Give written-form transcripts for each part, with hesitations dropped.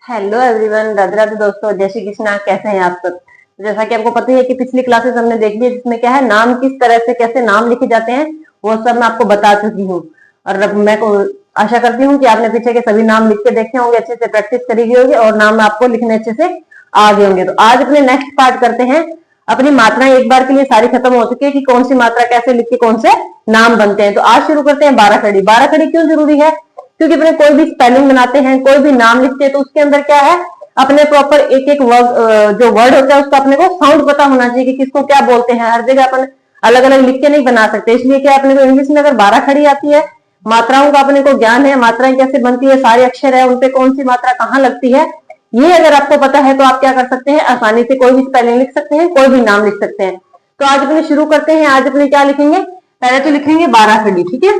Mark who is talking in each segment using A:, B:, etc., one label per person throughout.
A: Hello everyone, Radhe Radhe दोस्तों, जय श्री कृष्णा। कैसे हैं आप सब? जैसा कि आपको पता है कि पिछली क्लासेस हमने देख ली, जिसमें क्या है नाम किस तरह से कैसे नाम लिखे जाते हैं वो सब मैं आपको बता चुकी हूँ। और अब मैं को आशा करती हूँ कि आपने पीछे के सभी नाम लिख के देखे होंगे, अच्छे से प्रैक्टिस करी गई होगी और नाम आपको लिखने अच्छे से आ गए होंगे। तो आज अपने नेक्स्ट पार्ट करते हैं। अपनी मात्राएं एक बार के लिए सारी खत्म हो चुकी है कि कौन सी मात्रा कैसे लिख के कौन से नाम बनते हैं। तो आज शुरू करते हैं 12 खड़ी। 12 खड़ी क्यों जरूरी है? क्योंकि अपने कोई भी स्पेलिंग बनाते हैं, कोई भी नाम लिखते हैं, तो उसके अंदर क्या है, अपने प्रॉपर एक एक जो वर्ड होता है उसका अपने को साउंड पता होना चाहिए कि किसको क्या बोलते हैं। हर जगह अपन अलग अलग लिख के नहीं बना सकते। इसलिए क्या अपने को इंग्लिश में अगर 12 खड़ी आती है, मात्राओं का अपने को ज्ञान है, मात्राएं कैसे बनती है, सारे अक्षर है, उनपे कौन सी मात्रा कहाँ लगती है, ये अगर आपको पता है तो आप क्या कर सकते हैं, आसानी से कोई भी स्पेलिंग लिख सकते हैं, कोई भी नाम लिख सकते हैं। तो आज अपने शुरू करते हैं। आज अपने क्या लिखेंगे? पहले तो लिखेंगे 12 खड़ी। ठीक है,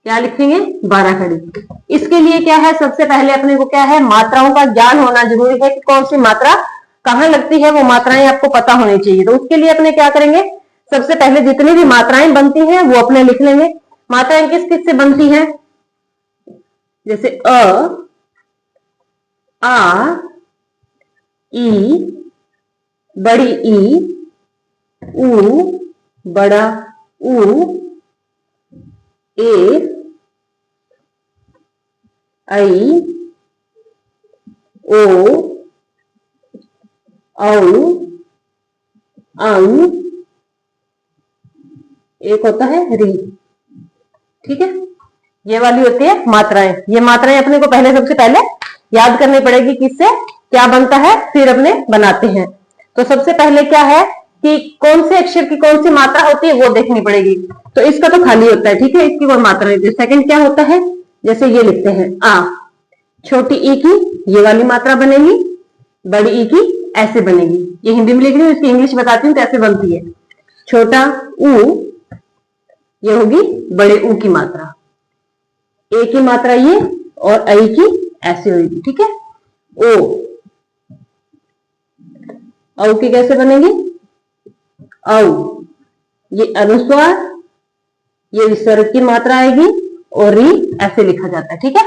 A: क्या लिखेंगे? 12 खड़ी। इसके लिए क्या है, सबसे पहले अपने को क्या है, मात्राओं का ज्ञान होना जरूरी है कि कौन सी मात्रा कहाँ लगती है, वो मात्राएं आपको पता होनी चाहिए। तो उसके लिए अपने क्या करेंगे, सबसे पहले जितनी भी मात्राएं बनती हैं वो अपने लिख लेंगे। मात्राएं किस किस से बनती हैं? जैसे आ, ई, बड़ी ई, ऊ, बड़ा ऊ, ए, आई, ओ, औ, अंग, एक होता है री। ठीक है, ये वाली होती है मात्राएं। ये मात्राएं अपने को पहले सबसे पहले याद करनी पड़ेगी, किससे क्या बनता है, फिर अपने बनाते हैं। तो सबसे पहले क्या है कि कौन से अक्षर की कौन सी मात्रा होती है वो देखनी पड़ेगी। तो इसका तो खाली होता है, ठीक है, इसकी कोई मात्रा नहीं होती। सेकंड क्या होता है, जैसे ये लिखते हैं आ, छोटी ई की ये वाली मात्रा बनेगी, बड़ी ई की ऐसे बनेगी। ये हिंदी में लिख रही हूँ, इसकी इंग्लिश बताती हूँ कैसे बनती है। छोटा ऊ, ये होगी बड़े ऊ की मात्रा, ए की मात्रा ये, और आई की ऐसे होगी। ठीक है, ओ, औ की कैसे बनेगी? औ, ये अनुस्वार, ये विसर्ग की मात्रा आएगी, और री ऐसे लिखा जाता है। ठीक है,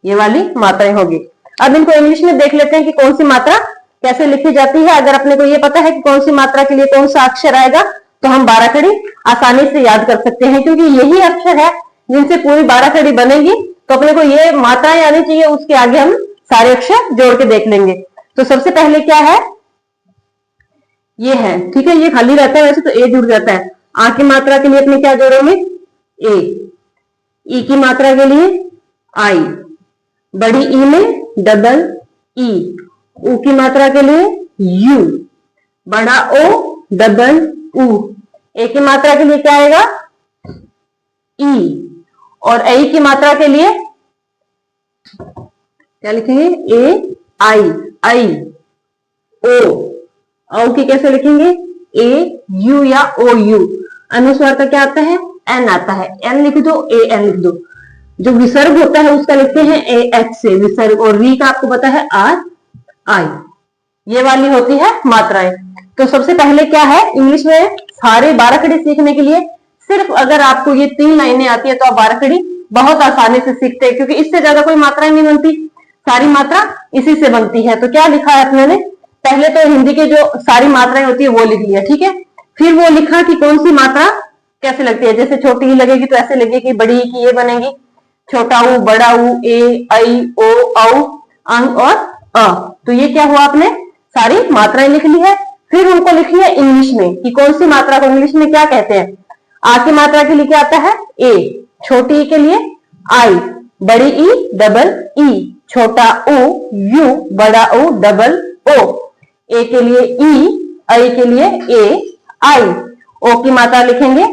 A: ये वाली मात्राएं होगी। अब इनको इंग्लिश में देख लेते हैं कि कौन सी मात्रा कैसे लिखी जाती है। अगर अपने को ये पता है कि कौन सी मात्रा के लिए कौन सा अक्षर आएगा, तो हम 12 खड़ी आसानी से याद कर सकते हैं, क्योंकि यही अक्षर है जिनसे पूरी 12 खड़ी बनेगी। तो अपने को ये मात्राएं आनी चाहिए, उसके आगे हम सारे अक्षर जोड़ के देख लेंगे। तो सबसे पहले क्या है, ये है। ठीक है, ये खाली रहता है वैसे तो ए जुड़ जाता है। आ की मात्रा के लिए अपने क्या जोड़ेंगे? ए। ई की मात्रा के लिए आई, बड़ी ई में डबल ई। ऊ की मात्रा के लिए यू, बड़ा ओ डबल ऊ। ए की मात्रा के लिए क्या आएगा? ई। और आई की मात्रा के लिए क्या लिखेंगे? ए आई, आई। ओ की कैसे लिखेंगे? ए यू या ओ यू। अनुस्वार का क्या आता है? एन आता है, एन लिख दो, ए एन लिख दो। जो विसर्ग होता है उसका लिखते हैं ए एच से विसर्ग, और री का आपको पता है आर आई। ये वाली होती है मात्राएं। तो सबसे पहले क्या है, इंग्लिश में सारे 12 खड़ी सीखने के लिए सिर्फ अगर आपको ये 3 लाइनें आती है तो आप 12 खड़ी बहुत आसानी से सीखते हैं, क्योंकि इससे ज्यादा कोई मात्राएं नहीं बनती, सारी मात्रा इसी से बनती है। तो क्या लिखा है अपने ने, पहले तो हिंदी के जो सारी मात्राएं होती है वो लिख लिया। ठीक है, फिर वो लिखा कि कौन सी मात्रा कैसे लगती है। जैसे छोटी ही लगेगी तो ऐसे लगेगी, बड़ी की ये बनेगी, छोटा ऊ, बड़ा ऊ, ए आई ओ औ अंग और अ। तो ये क्या हुआ, आपने सारी मात्राएं लिख ली है। फिर उनको लिखी है इंग्लिश में कि कौन सी मात्रा को इंग्लिश में क्या कहते हैं। आ की मात्रा के लिए क्या आता है? ए। छोटी ई के लिए आई, बड़ी ई डबल ई, छोटा ऊ यू, बड़ा ऊ डबल ओ। ए के लिए ई, आई के लिए ए आई। ओ की मात्रा लिखेंगे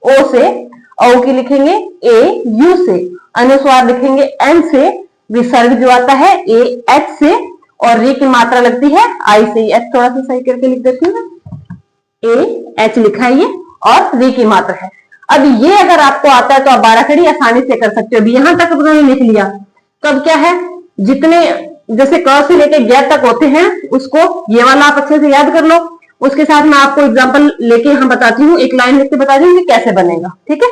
A: ओ से, औ की लिखेंगे ए यू से, अनुस्वार लिखेंगे एन से, विसर्ग जो आता है ए एच से, और री की मात्रा लगती है आई से। एच थोड़ा सा सही करके लिख देती हूँ, ए एच लिखा है ये, और री की मात्रा है। अब ये अगर आपको आता है तो आप 12 खड़ी आसानी से कर सकते हो। अभी यहां तक उन्होंने लिख लिया, तो अब क्या है, जितने जैसे क से लेके ग तक होते हैं उसको ये वाला आप अच्छे से याद कर लो। उसके साथ मैं आपको एग्जांपल लेके यहां बताती हूँ, एक लाइन लिख के बता दूंगी कैसे बनेगा। ठीक है,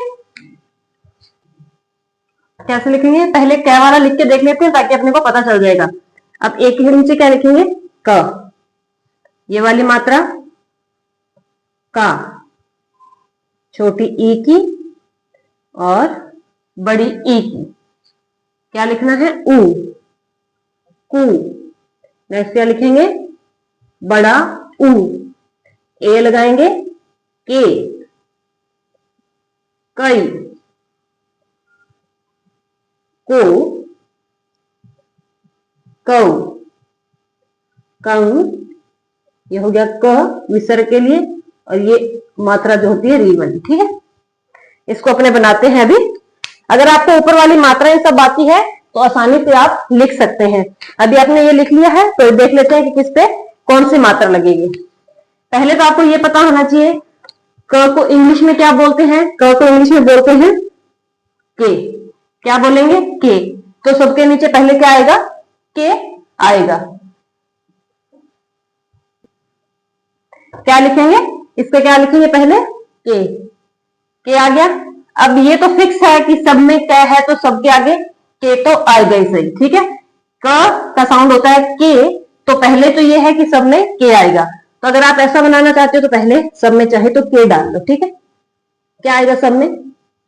A: कैसे लिखेंगे, पहले क वाला लिख के देख लेते हैं ताकि अपने को पता चल जाएगा। अब एक के नीचे क्या लिखेंगे, क, ये वाली मात्रा का, छोटी ई की और बड़ी ई की, क्या लिखना है, ऊ, कु। नेक्स्ट क्या लिखेंगे, बड़ा ऊ, ए लगाएंगे, के, कई, को, कौ, कं, ये हो गया क विसर्ग के लिए, और ये मात्रा जो होती है री वाली, ठीक है। इसको अपने बनाते हैं अभी। अगर आपको ऊपर वाली मात्राएं सब बाकी है तो आसानी से आप लिख सकते हैं। अभी आपने ये लिख लिया है तो देख लेते हैं कि किस पे कौन सी मात्रा लगेगी। पहले तो आपको ये पता होना चाहिए क को इंग्लिश में क्या बोलते हैं, क को इंग्लिश में बोलते हैं के, क्या बोलेंगे, के। तो सबके नीचे पहले क्या आएगा, के आएगा। क्या लिखेंगे, इसका क्या लिखेंगे, पहले के आ गया। अब ये तो फिक्स है कि सब में क्या है तो सबके आगे के तो आएगा ही सही, ठीक है। क का साउंड होता है के, तो पहले तो ये है कि सब में के आएगा। तो अगर आप ऐसा बनाना चाहते हो तो पहले सब में चाहे तो के डाल दो, ठीक है। क्या आएगा, सब में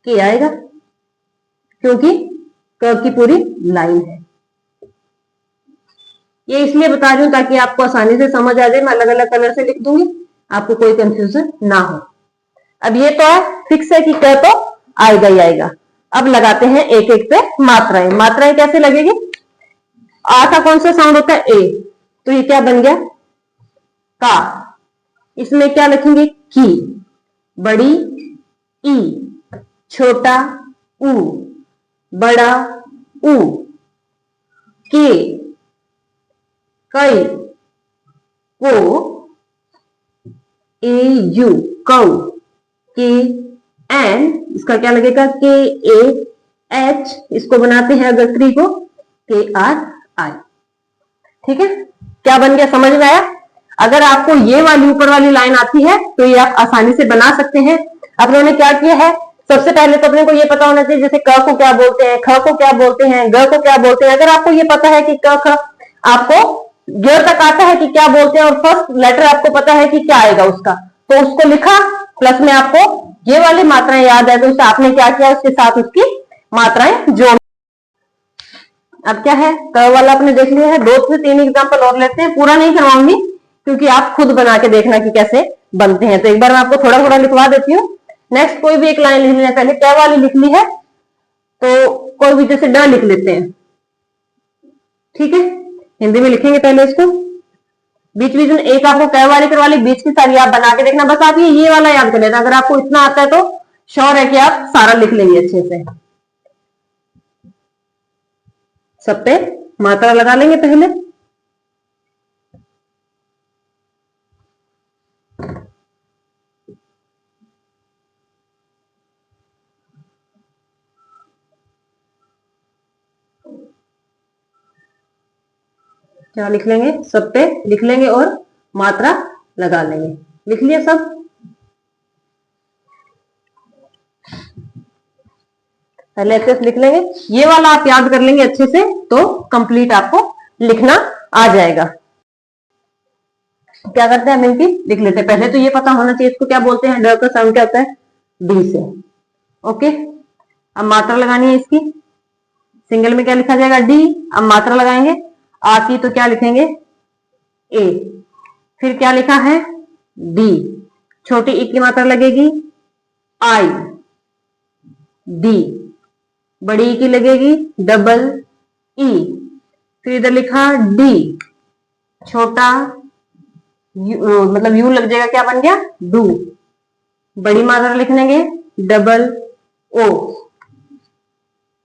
A: के आएगा, क्योंकि क की पूरी लाइन है। ये इसलिए बता रही हूं ताकि आपको आसानी से समझ आ जाए। मैं अलग अलग कलर से लिख दूंगी, आपको कोई कंफ्यूजन ना हो। अब ये तो है फिक्स है कि क तो आएगा ही आएगा। अब लगाते हैं एक एक पे मात्राएं। मात्राएं कैसे लगेगी, आ का कौन सा साउंड होता है, ए, तो ये क्या बन गया, का। इसमें क्या लिखेंगे, की, बड़ी ई, छोटा ऊ, बड़ा ऊ, के, कई, को, ए यू, कौ, के एन, इसका क्या लगेगा, के ए एच, इसको बनाते हैं अगर ट्री को, के आर आई, ठीक है। क्या बन गया, समझ में आया। अगर आपको ये वाली ऊपर वाली लाइन आती है तो ये आप आसानी से बना सकते हैं। अपनों ने क्या किया है, सबसे पहले तो अपने को ये पता होना चाहिए जैसे क को क्या बोलते हैं, ख को क्या बोलते हैं, ग को क्या बोलते हैं। अगर आपको ये पता है कि क ख आपको ग तक आता है कि क्या बोलते हैं और फर्स्ट लेटर आपको पता है कि क्या आएगा उसका, तो उसको लिखा, प्लस में आपको ये वाली मात्राएं याद है तो आपने क्या किया, उसके साथ उसकी मात्राएं जोड़। अब क्या है, क वाला आपने देख लिया है। 2 से 3 एग्जांपल और लेते हैं, पूरा नहीं करवाऊंगी क्योंकि आप खुद बना के देखना कि कैसे बनते हैं। तो एक बार मैं आपको थोड़ा थोड़ा लिखवा देती हूँ। नेक्स्ट कोई भी एक लाइन लिखनी है, पहले क वाली लिख ली है तो कोई भी जैसे ड लिख लेते हैं, ठीक है। हिंदी में लिखेंगे पहले इसको, बीच बीच में एक आपको क वाली करवा ली, बीच की सारी आप बना के देखना। बस आप ये वाला याद कर लेना। अगर आपको इतना आता है तो श्योर है कि आप सारा लिख लेंगे अच्छे से। सब पे मात्रा लगा लेंगे पहले। क्या लिख लेंगे, सब पे लिख लेंगे और मात्रा लगा लेंगे। लिख लिया सब, पहले अच्छे से लिख लेंगे। ये वाला आप याद कर लेंगे अच्छे से तो कंप्लीट आपको लिखना आ जाएगा। क्या करते हैं, मिलके लिख लेते हैं। पहले तो ये पता होना चाहिए इसको क्या बोलते हैं, ड का साउंड क्या होता है, डी से। ओके, अब मात्रा लगानी है इसकी। सिंगल में क्या लिखा जाएगा, डी। अब मात्रा लगाएंगे, आ की तो क्या लिखेंगे, ए। फिर क्या लिखा है, डी। छोटी ई की मात्रा लगेगी, आई, डी। बड़ी ई की लगेगी, डबल ई। फिर इधर लिखा डी, छोटा मतलब यू लग जाएगा, क्या बन गया, डू। बड़ी मात्रा लिख लेंगे, डबल ओ,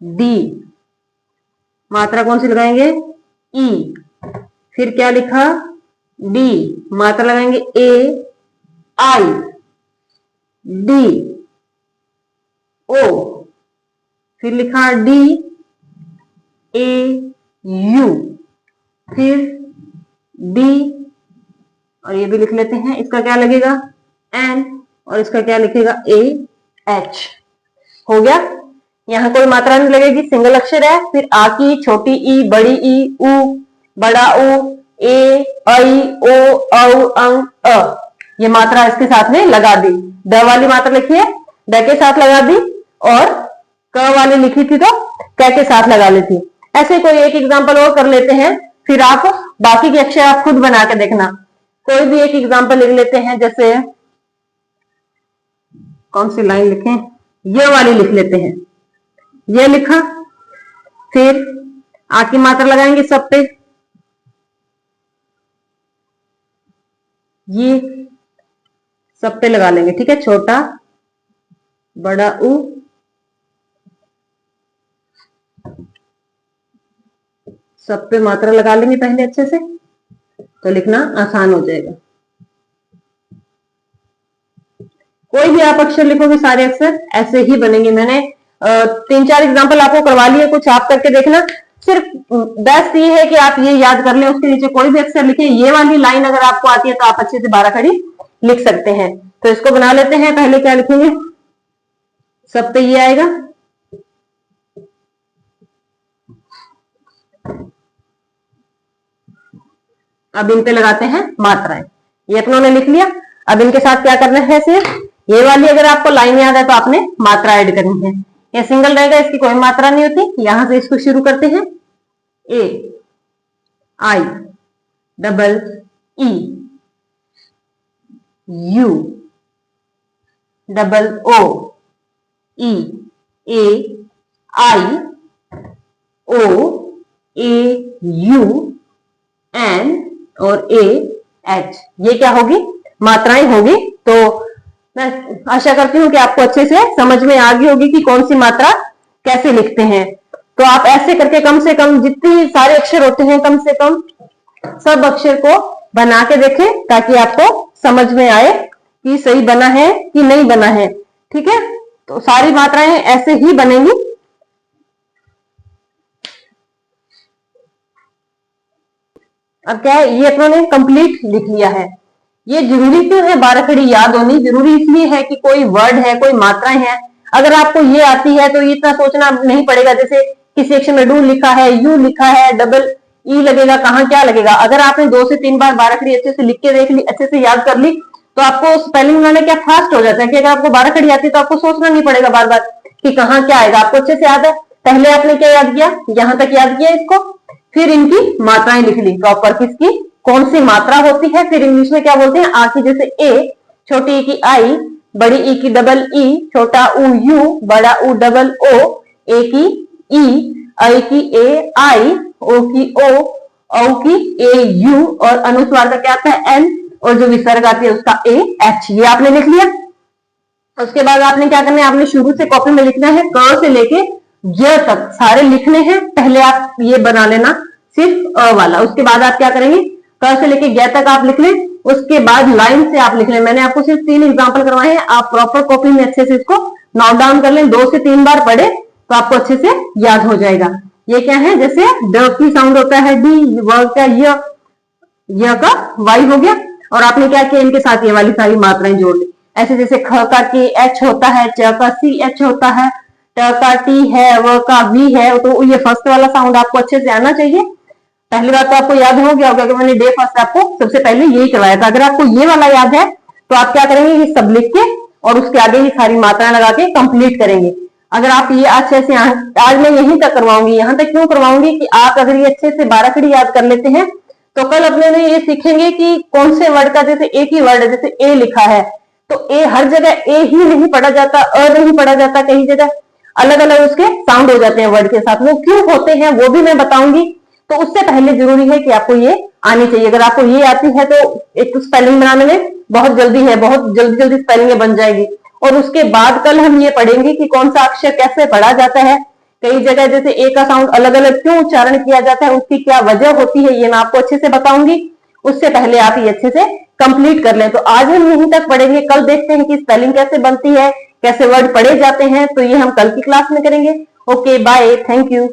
A: डी। मात्रा कौन सी लगाएंगे, ई। फिर क्या लिखा, डी। मात्रा लगाएंगे, ए, आई, डी, ओ। फिर लिखा डी, ए, यू। फिर डी, और ये भी लिख लेते हैं। इसका क्या लगेगा, एन, और इसका क्या लिखेगा, ए, एच। हो गया। यहाँ कोई मात्रा नहीं लगेगी, सिंगल अक्षर है। फिर आ की, छोटी ई, बड़ी ई, उ, बड़ा उ, ए, ऐ, ओ, औ, अंग, अ, ये मात्रा इसके साथ में लगा दी। द वाली मात्रा लिखी है, ड के साथ लगा दी, और क वाली लिखी थी तो क के साथ लगा ली थी। ऐसे कोई एक एग्जांपल और कर लेते हैं, फिर आप बाकी के अक्षर आप खुद बना के देखना। कोई भी एक एग्जांपल लिख लेते हैं, जैसे कौन सी लाइन लिखें, ये वाली लिख लेते हैं। ये लिखा, फिर आ की मात्रा लगाएंगे सब पे, ये सब पे लगा लेंगे, ठीक है। छोटा बड़ा उ, सब पे मात्रा लगा लेंगे पहले अच्छे से, तो लिखना आसान हो जाएगा। कोई भी आप अक्षर लिखोगे सारे अक्षर ऐसे ही बनेंगे। मैंने 3-4 एग्जांपल आपको करवा लिए, कुछ आप करके देखना। सिर्फ बेस्ट ये है कि आप ये याद कर लें, उसके नीचे कोई भी अक्षर लिखे। ये वाली लाइन अगर आपको आती है तो आप अच्छे से 12 खड़ी लिख सकते हैं। तो इसको बना लेते हैं। पहले क्या लिखेंगे, सब पे ये आएगा, अब इन पे लगाते हैं मात्राएं। ये अपनों ने लिख लिया। अब इनके साथ क्या करना है, सिर्फ ये वाली अगर आपको लाइन याद है तो आपने मात्रा ऐड करनी है। ये सिंगल रहेगा, इसकी कोई मात्रा नहीं होती। यहां से इसको शुरू करते हैं, A I double E U double O E A I O A U N और ए एच, ये क्या होगी, मात्राएं होगी। तो मैं आशा करती हूँ कि आपको अच्छे से समझ में आ गई होगी कि कौन सी मात्रा कैसे लिखते हैं। तो आप ऐसे करके कम से कम जितने सारे अक्षर होते हैं, कम से कम सब अक्षर को बना के देखें, ताकि आपको समझ में आए कि सही बना है कि नहीं बना है, ठीक है। तो सारी मात्राएं ऐसे ही बनेंगी। अब क्या है, ये अपनों ने कंप्लीट लिख लिया है। ये जरूरी क्यों है 12 खड़ी याद होनी, जरूरी इसलिए है कि कोई वर्ड है, कोई मात्राएं हैं, अगर आपको ये आती है तो इतना सोचना नहीं पड़ेगा। जैसे किसी अक्षर में डू लिखा है, यू लिखा है, डबल ई लगेगा, कहाँ क्या लगेगा। अगर आपने 2 से 3 बार 12 खड़ी अच्छे से लिख के देख ली, अच्छे से याद कर ली, तो आपको स्पेलिंग बनाने क्या फास्ट हो जाता है कि अगर आपको 12 खड़ी आती है तो आपको सोचना नहीं पड़ेगा बार बार कि कहाँ क्या आएगा, आपको अच्छे से याद है। पहले आपने क्या याद किया, यहां तक याद किया इसको, फिर इनकी मात्राएं लिख ली प्रॉपर, किसकी कौन सी मात्रा होती है। फिर इंग्लिश में क्या बोलते हैं, आ की जैसे ए, छोटी ई की आई, बड़ी ई की डबल ई, छोटा उ यू, बड़ा उ डबल ओ, ए की ई, आई की ए आई, ओ की ओ, औ की ए यू, और अनुस्वार का क्या आता है एन, और जो विसर्ग आती है उसका ए एच। ये आपने लिख लिया। उसके बाद आपने क्या करना है, आपने शुरू से कॉपी में लिखना है, क से लेके य तक सारे लिखने हैं। पहले आप ये बना लेना सिर्फ अ वाला, उसके बाद आप क्या करेंगे, क से लेके य तक आप लिख लें। उसके बाद लाइन से आप लिख लें। मैंने आपको सिर्फ 3 एग्जांपल करवाए हैं, आप प्रॉपर कॉपी में अच्छे से इसको नोट डाउन कर लें। 2 से 3 बार पढ़े तो आपको अच्छे से याद हो जाएगा। ये क्या है, जैसे ड की साउंड होता है डी, व का य का वाई हो गया, और आपने क्या किया, इनके साथ ये वाली सारी मात्राएं जोड़ ली। ऐसे जैसे ख का के एच होता है, च का सी एच होता है, ट का टी है, व का वी है, तो ये फर्स्ट वाला साउंड आपको अच्छे से आना चाहिए। पहली बात तो आपको याद हो गया होगा कि मैंने डे फर्स्ट आपको सबसे पहले यही करवाया था। अगर आपको ये वाला याद है तो आप क्या करेंगे, ये सब लिख के और उसके आगे ही सारी मात्राएं लगा के कंप्लीट करेंगे। अगर आप ये अच्छे से आज मैं यहीं तक करवाऊंगी, यहां तक क्यों करवाऊंगी कि आप अगर ये अच्छे से 12 खड़ी याद कर लेते हैं तो कल अपने में ये सीखेंगे कि कौन से वर्ड का, जैसे एक ही वर्ड है, जैसे ए लिखा है तो ए हर जगह ए ही नहीं पढ़ा जाता, अ नहीं पढ़ा जाता, कई जगह अलग अलग उसके साउंड हो जाते हैं वर्ड के साथ। वो क्यों होते हैं वो भी मैं बताऊंगी। तो उससे पहले जरूरी है कि आपको ये आनी चाहिए। अगर आपको ये आती है तो एक स्पेलिंग बनाने में बहुत जल्दी है, बहुत जल्दी जल्दी स्पेलिंग बन जाएगी। और उसके बाद कल हम ये पढ़ेंगे कि कौन सा अक्षर कैसे पढ़ा जाता है। कई जगह जैसे ए का साउंड अलग अलग क्यों उच्चारण किया जाता है, उसकी क्या वजह होती है, ये मैं आपको अच्छे से बताऊंगी। उससे पहले आप ये अच्छे से कंप्लीट कर लें। तो आज हम यहीं तक पढ़ेंगे, कल देखते हैं कि स्पेलिंग कैसे बनती है, कैसे वर्ड पढ़े जाते हैं, तो ये हम कल की क्लास में करेंगे। Okay bye, thank you.